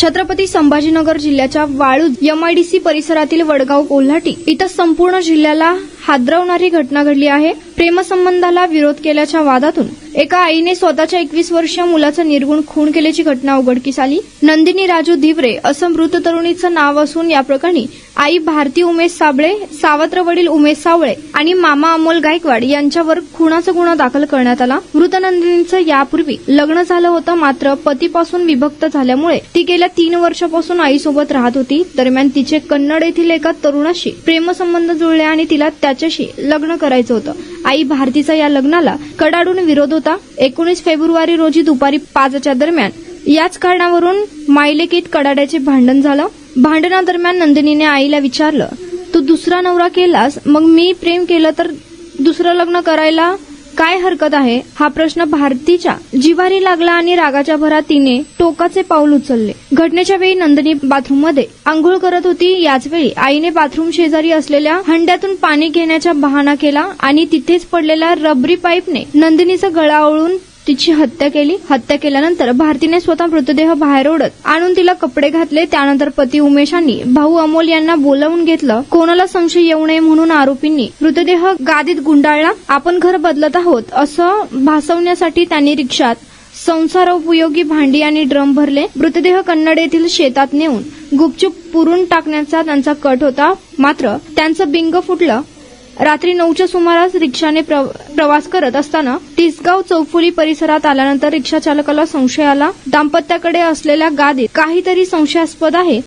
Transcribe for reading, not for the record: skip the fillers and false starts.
छत्रपती संभाजीनगर जिल्ह्याच्या वाळूज एमआयडीसी परिसरातील वडगाव कोल्हाटी इथं संपूर्ण जिल्ह्याला हादरवणारी घटना घडली आहे। प्रेमसंबंधाला विरोध केल्याच्या वादातून एका आईने स्वतःच्या 21 वर्षीय मुलाचा निर्गुण खून केल्याची घटना उघडकीस आली। नंदिनी राजू धिवरे असं मृत तरुणीचं नाव असून या प्रकरणी आई भारती उमेश साबळे, सावत्र वडील उमेश सावळे आणि मामा अमोल गायकवाड यांच्यावर खुनाचा गुन्हा दाखल करण्यात आला। मृत नंदिनीचं यापूर्वी लग्न झालं होतं, मात्र पतीपासून विभक्त झाल्यामुळे ती गेल्या 3 वर्षापासून आईसोबत राहत होती। दरम्यान तिचे कन्नड येथील एका तरुणाशी प्रेमसंबंध जुळले आणि तिला त्याच्याशी लग्न करायचं होतं। आई भारतीचा या लग्नाला कडाडून विरोध होता। 19 फेब्रुवारी रोजी दुपारी 5च्या दरम्यान याच कारणावरून मायलेकीत कडाड्याचे भांडण झालं। भांडणादरम्यान नंदिनीने आईला विचारलं, तू दुसरा नवरा केलास, मग मी प्रेम केलं तर दुसरं लग्न करायला काय हरकत आहे? हा प्रश्न भारतीच्या जिव्हारी लागला आणि रागाच्या भरात तिने टोकाचे पाऊल उचलले। घटनेच्या वेळी नंदिनी बाथरूममध्ये आंघोळ करत होती। याचवेळी आईने बाथरूम शेजारी असलेल्या हंड्यातून पाणी घेण्याचा बहाणा केला आणि तिथेच पडलेल्या रबरी पाईपने नंदिनीचा गळा आवळून तिची हत्या केली। हत्या केल्यानंतर भारतीने स्वतः मृतदेह बाहेर ओढत आणून तिला कपडे घातले। त्यानंतर पती उमेशांनी भाऊ अमोल यांना बोलावून घेतलं। कोणाला संशय येऊ नये म्हणून आरोपींनी मृतदेह गादीत गुंडाळला। आपण घर बदलत आहोत असं भासवण्यासाठी त्यांनी रिक्षात संसारोपयोगी भांडी आणि ड्रम भरले। मृतदेह कन्नड येथील शेतात नेऊन गुपचूप पुरून टाकण्याचा त्यांचा कट होता, मात्र त्यांचं बिंग फुटलं। रात्री 9च्या सुमारास रिक्षाने प्रवास करत असताना टिसगाव चौफुली परिसरात आल्यानंतर रिक्षा चालकाला संशय आला। दाम्पत्याकडे असलेल्या गादीत काहीतरी संशयास्पद आहे